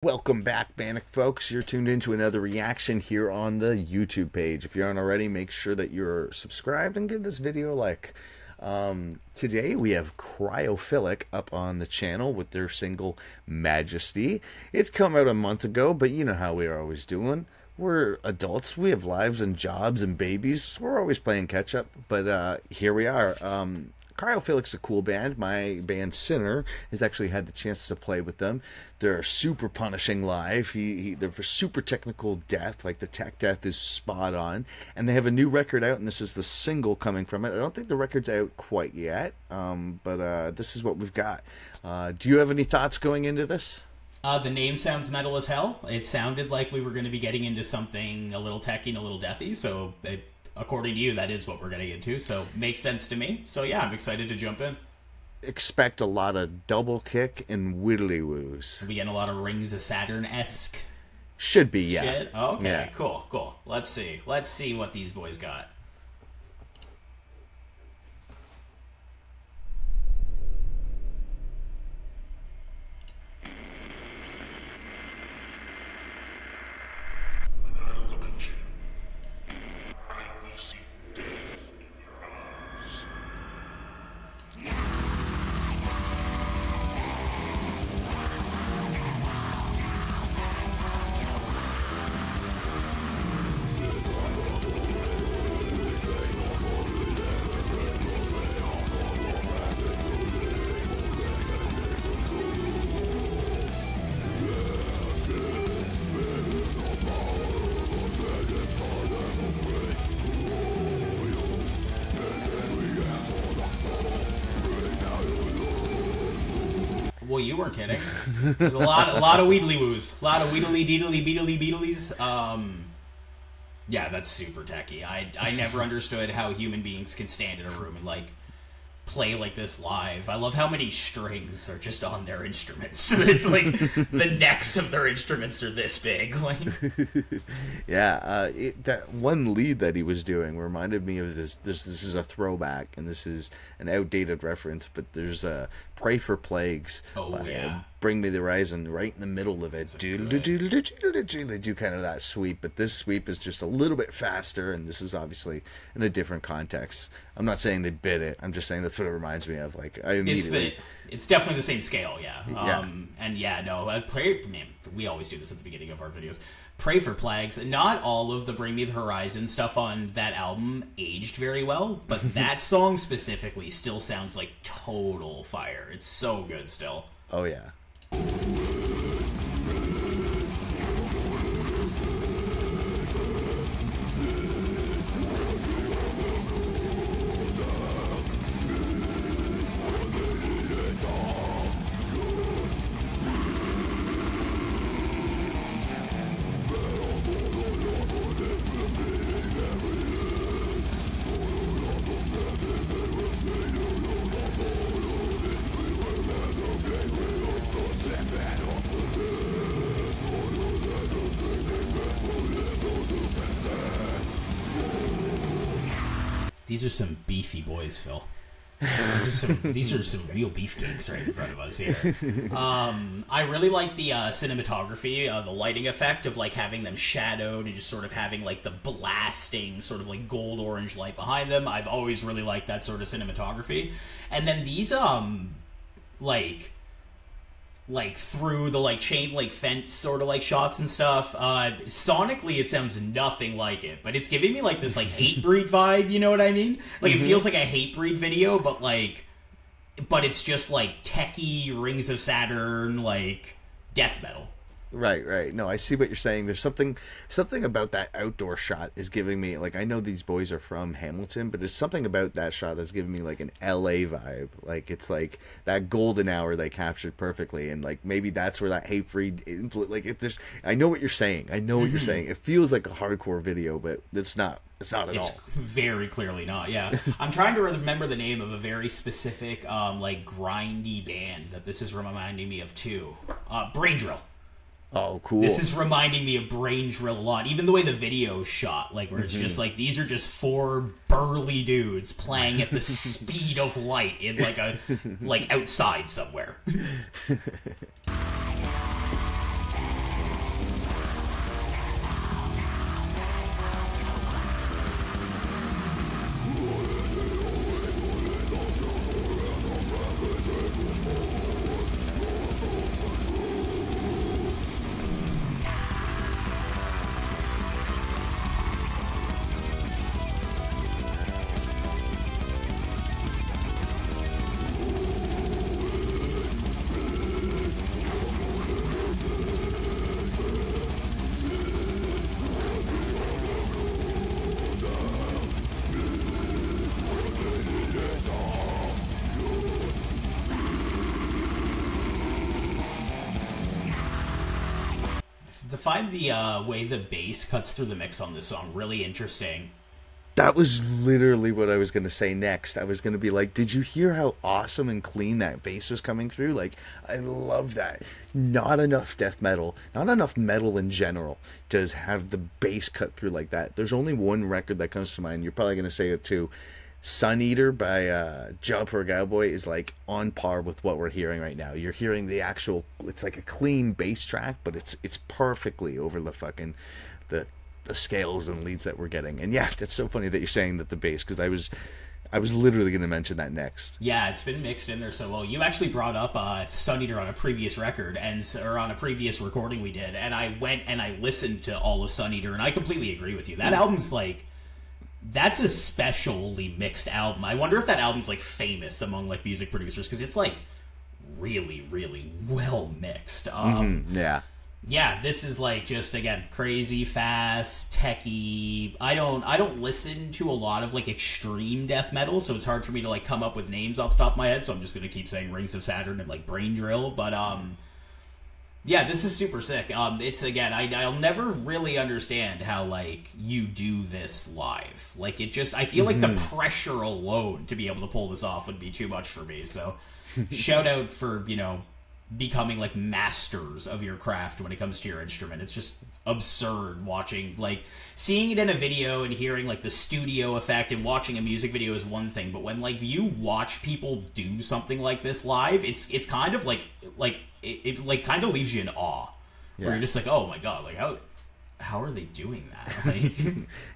Welcome back, Bannock folks. You're tuned into another reaction here on the YouTube page. If you aren't already, make sure that you're subscribed and give this video a like. Today we have Cryophilic up on the channel with their single Majesty. It's come out a month ago, but you know how we are always doing. We're adults, we have lives and jobs and babies, so we're always playing catch up, but here we are. Cryophilic's a cool band. My band Sinner has actually had the chance to play with them. They're super punishing live. They're for super technical death, like the tech death is spot on. And they have a new record out, and this is the single coming from it. I don't think the record's out quite yet, but this is what we've got. Do you have any thoughts going into this? The name sounds metal as hell. It sounded like we were going to be getting into something a little techy and a little deathy, so according to you, that is what we're getting into, so makes sense to me. So yeah, I'm excited to jump in. Expect a lot of double kick and widdly woos. Are we getting a lot of Rings of Saturn-esque? Should be, yeah. Shit? Okay, yeah. Cool. Let's see what these boys got. Well, you weren't kidding. a lot of weedly woos, a lot of weedly deedly beedly beedlies. Yeah, that's super techy. I never understood how human beings can stand in a room and play like this live. I love how many strings are just on their instruments. It's like the necks of their instruments are this big. Yeah, that one lead that he was doing reminded me of this. This is a throwback, and this is an outdated reference, but there's a Pray for Plagues. Oh, yeah. Bring Me the Horizon right in the middle of it. They do kind of that sweep, but this sweep is just a little bit faster, and this is obviously in a different context. I'm not saying they bit it. I'm just saying that's what it reminds me of. Like, I immediately... It's definitely the same scale, yeah. Yeah. And yeah, no, we always do this at the beginning of our videos. Pray for Plagues. Not all of the Bring Me the Horizon stuff on that album aged very well, but that song specifically still sounds like total fire. It's so good still. Oh, yeah. These are some beefy boys, Phil. These are some real beefcakes right in front of us here. I really like the cinematography, the lighting effect of having them shadowed and just sort of having the blasting sort of gold orange light behind them. I've always really liked that sort of cinematography. And then these through the chain link fence sort of shots and stuff. Sonically, it sounds nothing like it, but it's giving me this Hatebreed vibe. You know what I mean? It feels like a Hatebreed video, but it's just techie Rings of Saturn death metal. Right. No, I see what you're saying. There's something about that outdoor shot is giving me, I know these boys are from Hamilton, but there's something about that shot that's giving me an LA vibe. It's that golden hour they captured perfectly, and maybe that's where that Hatebreed influence. I know what you're saying. What you're saying. It feels like a hardcore video, but it's not. It's not at all. It's very clearly not, yeah. I'm trying to remember the name of a very specific, grindy band that this is reminding me of, too. Brain Drill. Oh, cool. This is reminding me of Brain Drill a lot. Even the way the video is shot, where it's just these are just four burly dudes playing at the speed of light in outside somewhere. find the way the bass cuts through the mix on this song really interesting. That was literally what I was going to say next. I was going to be like, did you hear how awesome and clean that bass was coming through? Like, I love that. Not enough death metal, not enough metal in general does have the bass cut through like that. There's only one record that comes to mind. You're probably going to say it too. Sun Eater by Job for a Cowboy is like on par with what we're hearing right now. You're hearing the actual, it's like a clean bass track, but it's perfectly over the fucking, the scales and leads that we're getting. And yeah, that's so funny that you're saying that the bass, because I was literally going to mention that next. Yeah, it's been mixed in there so well. You actually brought up Sun Eater on a previous record, or on a previous recording we did, and I went and I listened to all of Sun Eater, and I completely agree with you. That album's like, that's a specially mixed album. I wonder if that album's like famous among like music producers, because it's like really, really well mixed. Yeah. Yeah, this is like just, again, crazy, fast, techie. I don't listen to a lot of like extreme death metal, so it's hard for me to like come up with names off the top of my head, so I'm just gonna keep saying Rings of Saturn and like Brain Drill. But yeah, this is super sick. It's, again, I'll never really understand how like you do this live. Like, it just, I feel like the pressure alone to be able to pull this off would be too much for me. So shout out for, you know, becoming like masters of your craft when it comes to your instrument. It's just absurd watching, like, seeing it in a video and hearing like the studio effect, and watching a music video is one thing, but when like you watch people do something like this live, it's kind of like it like kind of leaves you in awe. Yeah. Where you're just like, oh my god, like how are they doing that? Like,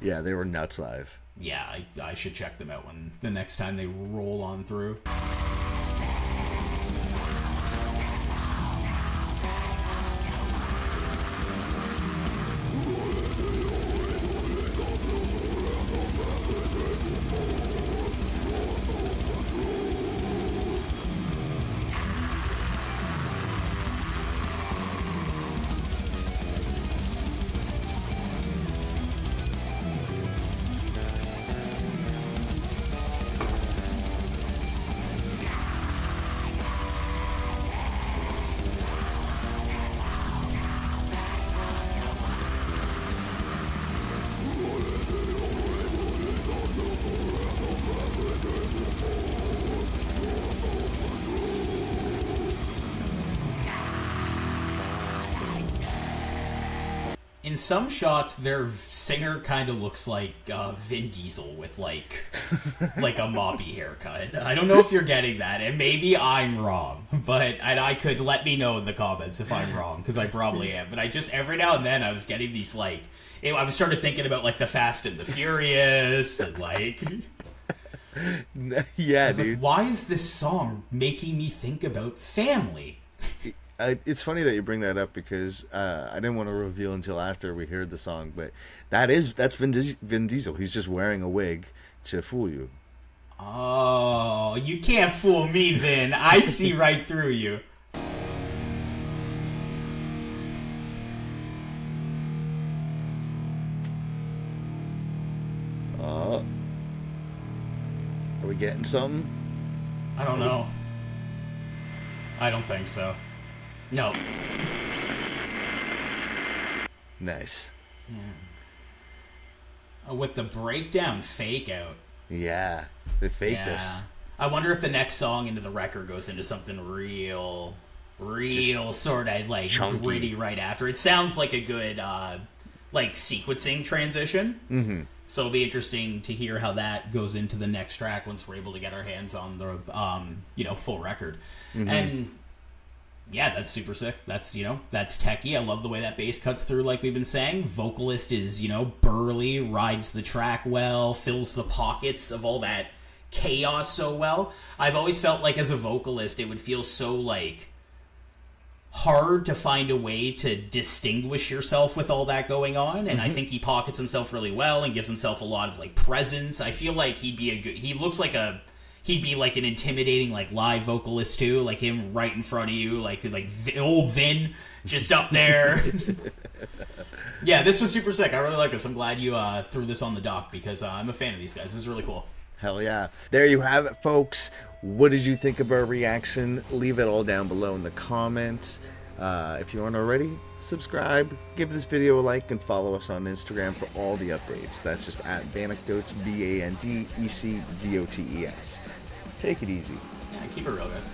yeah, they were nuts live. Yeah, I should check them out when the next time they roll on through. In some shots, their singer kind of looks like Vin Diesel with like a moppy haircut. I don't know if you're getting that, and maybe I'm wrong, and I could, let me know in the comments if I'm wrong, because I probably am. But I just, every now and then, I was getting these like, I was started thinking about like the Fast and the Furious, and like, yeah, dude. Like, why is this song making me think about family? It's funny that you bring that up, because I didn't want to reveal until after we heard the song, but that's Vin Diesel. He's just wearing a wig to fool you. Oh, you can't fool me, Vin. I see right through you. Are we getting something? I don't know. I don't think so. No. Nice. Yeah. With the breakdown fake out. Yeah. They faked us. I wonder if the next song into the record goes into something real sort of like chunky, gritty right after. It sounds like a good like sequencing transition. Mm-hmm. So it'll be interesting to hear how that goes into the next track once we're able to get our hands on the full record. Mm-hmm. And yeah, that's super sick. That's, that's techie. I love the way that bass cuts through, like we've been saying. Vocalist is, burly, rides the track well, fills the pockets of all that chaos so well. I've always felt like as a vocalist, it would feel so, like, hard to find a way to distinguish yourself with all that going on. And I think he pockets himself really well and gives himself a lot of, like, presence. I feel like he'd be like an intimidating like live vocalist too, like him right in front of you, like old Vin just up there. Yeah, this was super sick. I really like this. I'm glad you threw this on the dock, because I'm a fan of these guys. This is really cool. Hell yeah. There you have it, folks. What did you think of our reaction? Leave it all down below in the comments. If you aren't already, subscribe, give this video a like, and follow us on Instagram for all the updates. That's just at Bandecdotes, Bandecdotes. Take it easy. Yeah, keep it real, guys.